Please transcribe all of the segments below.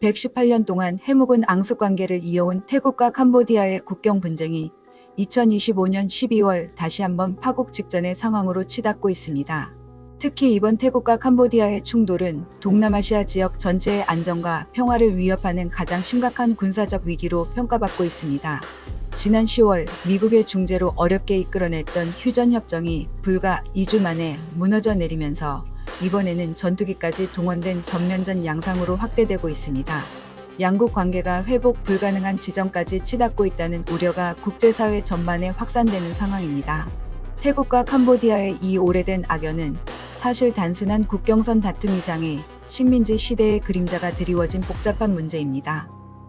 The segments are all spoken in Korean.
118년 동안 해묵은 앙숙관계를 이어온 태국과 캄보디아의 국경 분쟁이 2025년 12월 다시 한번 파국 직전의 상황으로 치닫고 있습니다. 특히 이번 태국과 캄보디아의 충돌은 동남아시아 지역 전체의 안정과 평화를 위협하는 가장 심각한 군사적 위기로 평가받고 있습니다. 지난 10월 미국의 중재로 어렵게 이끌어냈던 휴전협정이 불과 2주 만에 무너져 내리면서 이번에는 전투기까지 동원된 전면전 양상으로 확대되고 있습니다. 양국 관계가 회복 불가능한 지점까지 치닫고 있다는 우려가 국제사회 전반에 확산되는 상황입니다. 태국과 캄보디아의 이 오래된 악연은 사실 단순한 국경선 다툼 이상의 식민지 시대의 그림자가 드리워진 복잡한 문제입니다.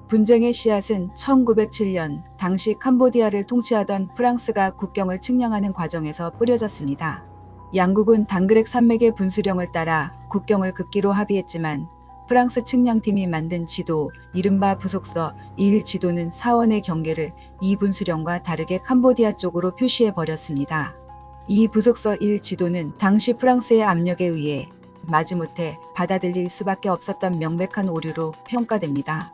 분쟁의 씨앗은 1907년 당시 캄보디아를 통치하던 프랑스가 국경을 측량하는 과정에서 뿌려졌습니다. 양국은 당그렉 산맥의 분수령을 따라 국경을 긋기로 합의했지만 프랑스 측량팀이 만든 지도, 이른바 부속서 1 지도는 사원의 경계를 이 분수령과 다르게 캄보디아 쪽으로 표시해 버렸습니다. 이 부속서 1 지도는 당시 프랑스의 압력에 의해 마지못해 받아들일 수밖에 없었던 명백한 오류로 평가됩니다.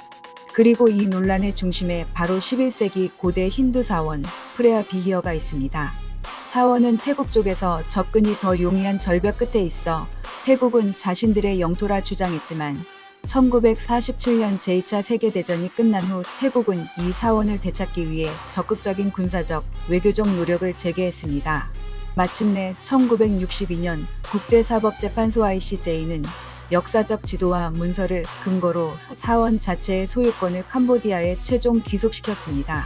그리고 이 논란의 중심에 바로 11세기 고대 힌두 사원 프레아 비히어가 있습니다. 사원은 태국 쪽에서 접근이 더 용이한 절벽 끝에 있어 태국은 자신들의 영토라 주장했지만 1947년 제2차 세계대전이 끝난 후 태국은 이 사원을 되찾기 위해 적극적인 군사적, 외교적 노력을 재개했습니다. 마침내 1962년 국제사법재판소 ICJ는 역사적 지도와 문서를 근거로 사원 자체의 소유권을 캄보디아에 최종 귀속시켰습니다.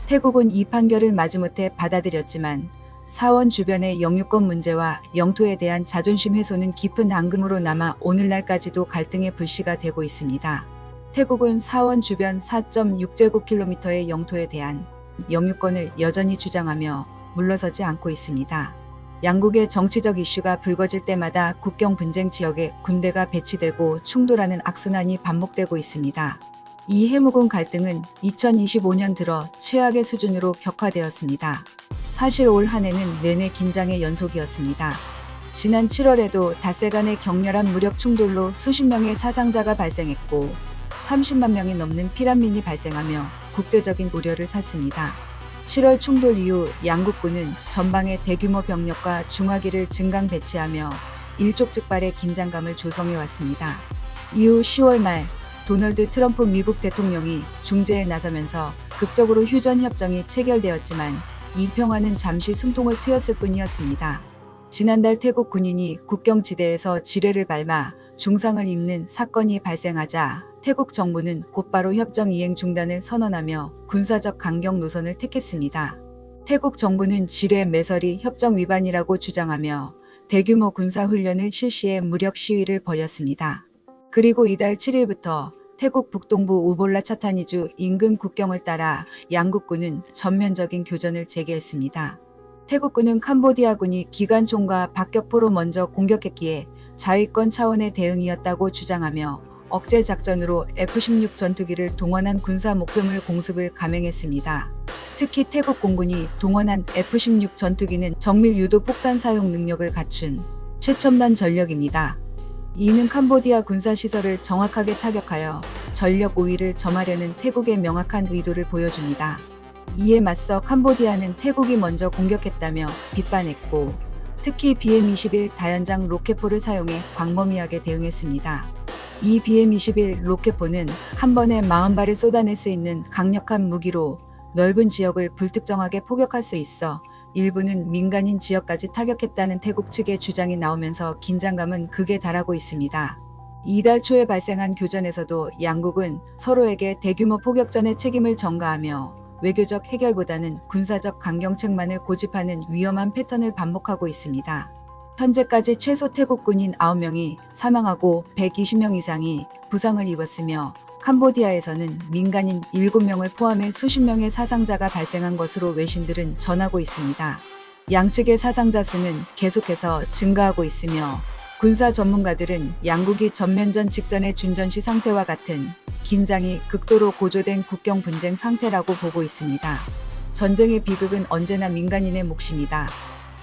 태국은 이 판결을 마지못해 받아들였지만 사원 주변의 영유권 문제와 영토에 대한 자존심 훼손은 깊은 앙금으로 남아 오늘날까지도 갈등의 불씨가 되고 있습니다. 태국은 사원 주변 4.6제곱킬로미터의 영토에 대한 영유권을 여전히 주장하며 물러서지 않고 있습니다. 양국의 정치적 이슈가 불거질 때마다 국경 분쟁 지역에 군대가 배치되고 충돌하는 악순환이 반복되고 있습니다. 이 해묵은 갈등은 2025년 들어 최악의 수준으로 격화되었습니다. 사실 올 한 해는 내내 긴장의 연속이었습니다. 지난 7월에도 닷새 간의 격렬한 무력 충돌로 수십 명의 사상자가 발생했고 30만 명이 넘는 피난민이 발생하며 국제적인 우려를 샀습니다. 7월 충돌 이후 양국군은 전방에 대규모 병력과 중화기를 증강 배치하며 일촉즉발의 긴장감을 조성해왔습니다. 이후 10월 말 도널드 트럼프 미국 대통령이 중재에 나서면서 극적으로 휴전협정이 체결되었지만 이 평화는 잠시 숨통을 트였을 뿐이었습니다. 지난달 태국 군인이 국경지대에서 지뢰를 밟아 중상을 입는 사건이 발생하자 태국 정부는 곧바로 협정 이행 중단을 선언하며 군사적 강경 노선을 택했습니다. 태국 정부는 지뢰 매설이 협정 위반이라고 주장하며 대규모 군사훈련을 실시해 무력 시위를 벌였습니다. 그리고 이달 7일부터 태국 북동부 우볼라 차타니주 인근 국경을 따라 양국군은 전면적인 교전을 재개했습니다. 태국군은 캄보디아군이 기관총과 박격포로 먼저 공격했기에 자위권 차원의 대응이었다고 주장하며 억제 작전으로 F-16 전투기를 동원한 군사 목표물 공습을 감행했습니다. 특히 태국 공군이 동원한 F-16 전투기는 정밀 유도 폭탄 사용 능력을 갖춘 최첨단 전력입니다. 이는 캄보디아 군사시설을 정확하게 타격하여 전력 우위를 점하려는 태국의 명확한 의도를 보여줍니다. 이에 맞서 캄보디아는 태국이 먼저 공격했다며 비판했고 특히 BM-21 다연장 로켓포를 사용해 광범위하게 대응했습니다. 이 BM-21 로켓포는 한 번에 40발을 쏟아낼 수 있는 강력한 무기로 넓은 지역을 불특정하게 포격할 수 있어 일부는 민간인 지역까지 타격했다는 태국 측의 주장이 나오면서 긴장감은 극에 달하고 있습니다. 이달 초에 발생한 교전에서도 양국은 서로에게 대규모 포격전의 책임을 전가하며 외교적 해결보다는 군사적 강경책만을 고집하는 위험한 패턴을 반복하고 있습니다. 현재까지 최소 태국 군인 9명이 사망하고 120명 이상이 부상을 입었으며 캄보디아에서는 민간인 7명을 포함해 수십 명의 사상자가 발생한 것으로 외신들은 전하고 있습니다. 양측의 사상자 수는 계속해서 증가하고 있으며 군사 전문가들은 양국이 전면전 직전의 준전시 상태와 같은 긴장이 극도로 고조된 국경 분쟁 상태라고 보고 있습니다. 전쟁의 비극은 언제나 민간인의 몫입니다.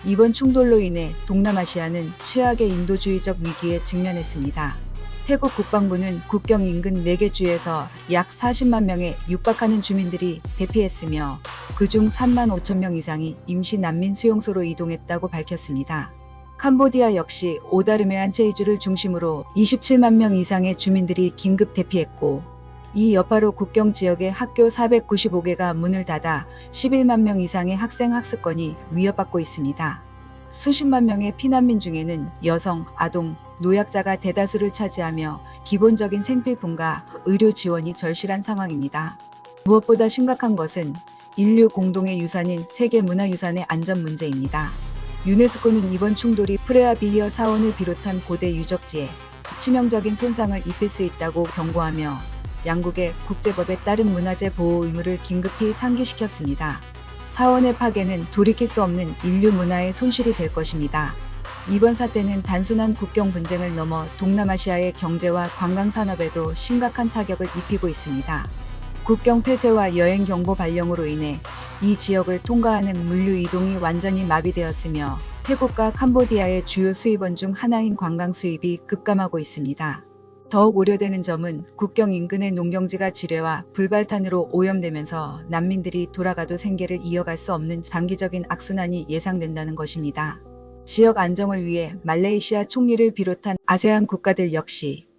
이번 충돌로 인해 동남아시아는 최악의 인도주의적 위기에 직면했습니다. 태국 국방부는 국경 인근 4개 주에서 약 40만 명에 육박하는 주민들이 대피했으며 그중 3만 5천 명 이상이 임시 난민 수용소로 이동했다고 밝혔습니다. 캄보디아 역시 오다르메안 체이주를 중심으로 27만 명 이상의 주민들이 긴급 대피했고 이 여파로 국경 지역의 학교 495개가 문을 닫아 11만 명 이상의 학생 학습권이 위협받고 있습니다. 수십만 명의 피난민 중에는 여성, 아동, 노약자가 대다수를 차지하며 기본적인 생필품과 의료 지원이 절실한 상황입니다. 무엇보다 심각한 것은 인류 공동의 유산인 세계문화유산의 안전 문제입니다. 유네스코는 이번 충돌이 프레아 비히어 사원을 비롯한 고대 유적지에 치명적인 손상을 입힐 수 있다고 경고하며 양국의 국제법에 따른 문화재 보호 의무를 긴급히 상기시켰습니다. 사원의 파괴는 돌이킬 수 없는 인류 문화의 손실이 될 것입니다. 이번 사태는 단순한 국경 분쟁을 넘어 동남아시아의 경제와 관광 산업에도 심각한 타격을 입히고 있습니다. 국경 폐쇄와 여행 경보 발령으로 인해 이 지역을 통과하는 물류 이동이 완전히 마비되었으며 태국과 캄보디아의 주요 수입원 중 하나인 관광 수입이 급감하고 있습니다. 더욱 우려되는 점은 국경 인근의 농경지가 지뢰와 불발탄으로 오염되면서 난민들이 돌아가도 생계를 이어갈 수 없는 장기적인 악순환이 예상된다는 것입니다. 지역 안정을 위해 말레이시아 총리를 비롯한 아세안 국가들 역시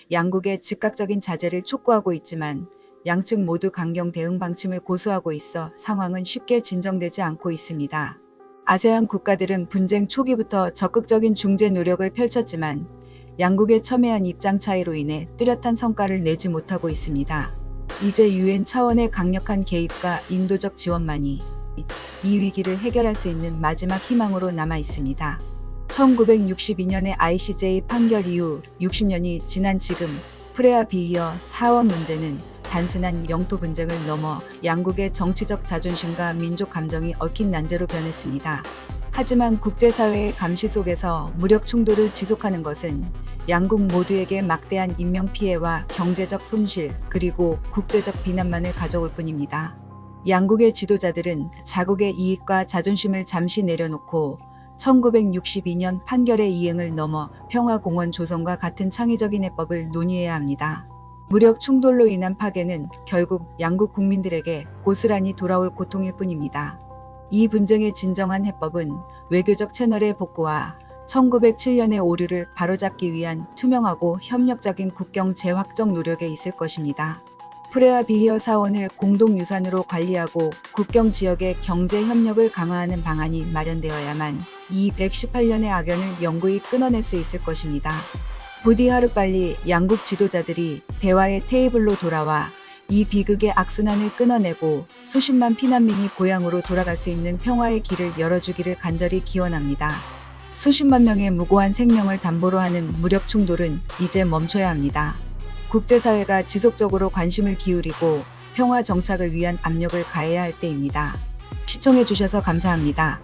양국의 즉각적인 자제를 촉구하고 있지만 양측 모두 강경 대응 방침을 고수하고 있어 상황은 쉽게 진정되지 않고 있습니다. 아세안 국가들은 분쟁 초기부터 적극적인 중재 노력을 펼쳤지만 양국의 첨예한 입장 차이로 인해 뚜렷한 성과를 내지 못하고 있습니다. 이제 유엔 차원의 강력한 개입과 인도적 지원만이 이 위기를 해결할 수 있는 마지막 희망으로 남아 있습니다. 1962년의 ICJ 판결 이후 60년이 지난 지금 프레아 비히어 사원 문제는 단순한 영토 분쟁을 넘어 양국의 정치적 자존심과 민족 감정이 얽힌 난제로 변했습니다. 하지만 국제사회의 감시 속에서 무력 충돌을 지속하는 것은 양국 모두에게 막대한 인명피해와 경제적 손실 그리고 국제적 비난만을 가져올 뿐입니다. 양국의 지도자들은 자국의 이익과 자존심을 잠시 내려놓고 1962년 판결의 이행을 넘어 평화공원 조성과 같은 창의적인 해법을 논의해야 합니다. 무력 충돌로 인한 파괴는 결국 양국 국민들에게 고스란히 돌아올 고통일 뿐입니다. 이 분쟁의 진정한 해법은 외교적 채널의 복구와 1907년의 오류를 바로잡기 위한 투명하고 협력적인 국경 재확정 노력에 있을 것입니다. 프레아 비히어 사원을 공동유산으로 관리하고 국경 지역의 경제 협력을 강화하는 방안이 마련되어야만 이 118년의 악연을 영구히 끊어낼 수 있을 것입니다. 부디 하루빨리 양국 지도자들이 대화의 테이블로 돌아와 이 비극의 악순환을 끊어내고 수십만 피난민이 고향으로 돌아갈 수 있는 평화의 길을 열어주기를 간절히 기원합니다. 수십만 명의 무고한 생명을 담보로 하는 무력 충돌은 이제 멈춰야 합니다. 국제사회가 지속적으로 관심을 기울이고 평화 정착을 위한 압력을 가해야 할 때입니다. 시청해주셔서 감사합니다.